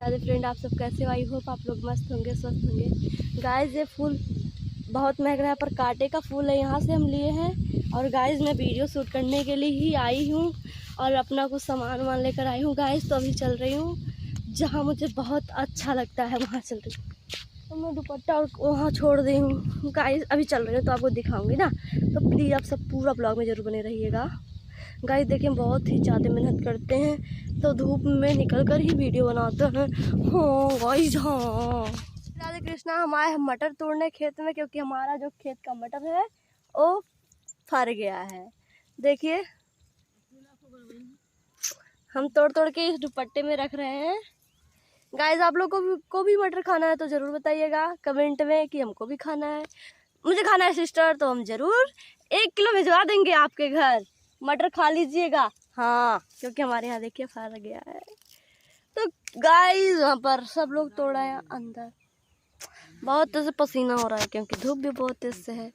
Radhe friend, आप सब कैसे हो? आई होप आप लोग मस्त होंगे, स्वस्थ होंगे। गाइस ये फूल बहुत महक रहा है पर कांटे का फूल है, यहाँ से हम लिए हैं। और गाइस मैं वीडियो शूट करने के लिए ही आई हूँ और अपना कुछ सामान वामान लेकर आई हूँ। गाइस तो अभी चल रही हूँ जहाँ मुझे बहुत अच्छा लगता है, वहाँ चल रही हूँ। तो मैं दुपट्टा और वहाँ छोड़ दी हूँ। गाइस अभी चल रही हूँ तो आपको दिखाऊंगी ना, तो प्लीज़ आप सब पूरा ब्लॉग में ज़रूर बने रहिएगा। गाइस देखिए बहुत ही ज़्यादा मेहनत करते हैं तो धूप में निकल कर ही वीडियो बनाते हैं। हाँ गाइस, हाँ राधे कृष्णा, हम आए हैं मटर तोड़ने खेत में, क्योंकि हमारा जो खेत का मटर है वो फर गया है। देखिए हम तोड़ तोड़ के इस दुपट्टे में रख रहे हैं। गाइस आप लोग को भी मटर खाना है तो ज़रूर बताइएगा कमेंट में कि हमको भी खाना है। मुझे खाना है सिस्टर, तो हम ज़रूर 1 किलो भिजवा देंगे आपके घर। मटर खा लीजिएगा। हाँ, क्योंकि हमारे यहाँ देखिए फर गया है। तो गाइस वहाँ पर सब लोग तोड़ा है। अंदर बहुत तेज से पसीना हो रहा है क्योंकि धूप भी बहुत तेज से है,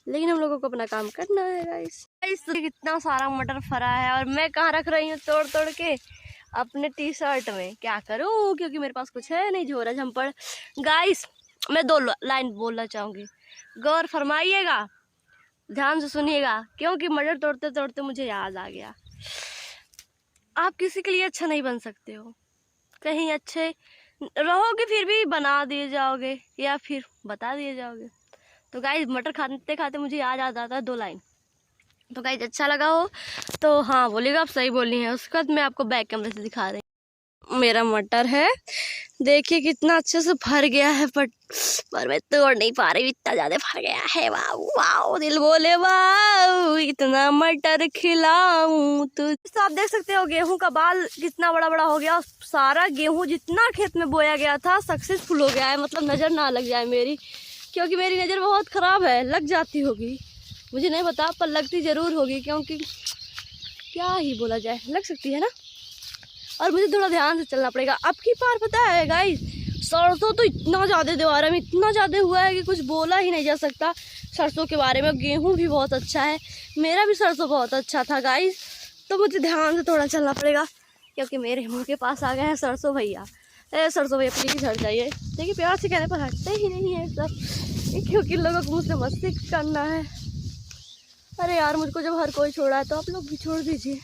लेकिन हम लोगों को अपना काम करना है। गाइस कितना सारा मटर फरा है और मैं कहाँ रख रही हूँ तोड़ तोड़ के अपने टी शर्ट में। क्या करूँ, क्योंकि मेरे पास कुछ है नहीं, झोरा झंपड़। गाइस मैं 2 लाइन बोलना चाहूँगी, गौर फरमाइएगा, ध्यान से सुनिएगा, क्योंकि मटर तोड़ते तोड़ते मुझे याद आ गया। आप किसी के लिए अच्छा नहीं बन सकते हो, कहीं अच्छे रहोगे फिर भी बना दिए जाओगे या फिर बता दिए जाओगे। तो गाइस मटर खाते खाते मुझे याद आता है 2 लाइन। तो गाइस अच्छा लगा हो तो हाँ बोलिएगा, आप सही बोली हैं। उसके बाद मैं आपको बैक कैमरे से दिखा रही हूँ। मेरा मटर है, देखिए कितना अच्छे से भर गया है, पर मैं तोड़ नहीं पा रही, इतना ज्यादा भर गया है। वाह वाह, दिल बोले वाह, इतना मटर खिलाऊं तो आप देख सकते हो गेहूं का बाल कितना बड़ा बड़ा हो गया। सारा गेहूं जितना खेत में बोया गया था सक्सेसफुल हो गया है। मतलब नजर ना लग जाए मेरी, क्योंकि मेरी नजर बहुत खराब है। लग जाती होगी, मुझे नहीं पता, पर लगती जरूर होगी, क्योंकि क्या ही बोला जाए, लग सकती है ना। और मुझे थोड़ा ध्यान से चलना पड़ेगा। अब की बार पता है गाइस, सरसों तो इतना ज़्यादा दीवार में इतना ज़्यादा हुआ है कि कुछ बोला ही नहीं जा सकता सरसों के बारे में। गेहूं भी बहुत अच्छा है, मेरा भी सरसों बहुत अच्छा था गाइस। तो मुझे ध्यान से थोड़ा चलना पड़ेगा, क्योंकि मेरे मुँह के पास आ गए हैं सरसों भैया। सरसों भैया प्लीज़ हट जाइए। देखिए प्यार से कहने पर हटते ही नहीं है सब, क्योंकि लोगों को मुझसे मस्ती करना है। अरे यार, मुझको जब हर कोई छोड़ा है तो आप लोग भी छोड़ दीजिए।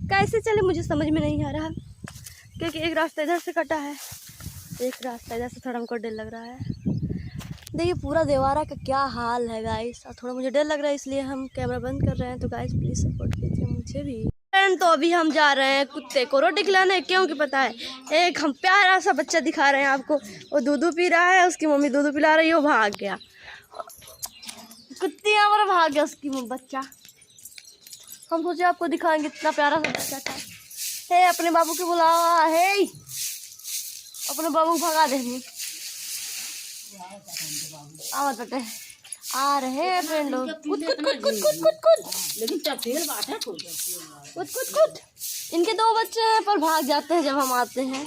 कैसे चले मुझे समझ में नहीं आ रहा, क्योंकि एक रास्ता इधर से कटा है, एक रास्ता इधर से। थोड़ा हमको डर लग रहा है। देखिए पूरा देवारा का क्या हाल है गाइस, और थोड़ा मुझे डर लग रहा है, इसलिए हम कैमरा बंद कर रहे हैं। तो गाइस प्लीज सपोर्ट कीजिए मुझे भी। तो अभी हम जा रहे हैं कुत्ते को रोटी खिलाने, क्योंकि पता है एक हम प्यारा सा बच्चा दिखा रहे हैं आपको। वो दूध पी रहा है, उसकी मम्मी दूध पिला रही है, वो भाग गया। कुत्ती हमारा भाग गया, उसकी बच्चा। हम सोचे आपको दिखाएंगे, इतना प्यारा सा बच्चा था। हे अपने बाबू के बुलावा, हे अपने बाबू को भगा देंगे। आ रहे हैं फ्रेंड लोग, कुछ कुछ कुछ कुछ कुछ कुछ कुछ, लेकिन चपेल बात है, कुछ कुछ कुछ। इनके 2 बच्चे हैं पर भाग जाते हैं जब हम आते हैं।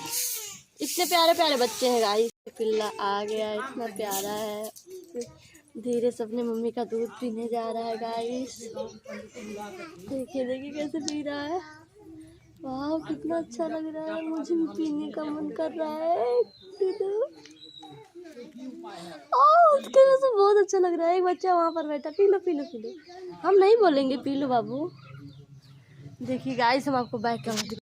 इतने प्यारे प्यारे बच्चे हैं गाइस। पिल्ला आ गया, इतना प्यारा है, धीरे से अपने मम्मी का दूध पीने जा रहा है गाइस। देखिए देखिए कैसे पी रहा है, वाह कितना अच्छा लग रहा है। मुझे भी पीने का मन कर रहा है। उसके वजह से बहुत अच्छा लग रहा है। एक बच्चा वहाँ पर बैठा, P low P low P low. हम नहीं बोलेंगे पी लो बाबू। देखिए गाइस हम आपको बैक कैमरा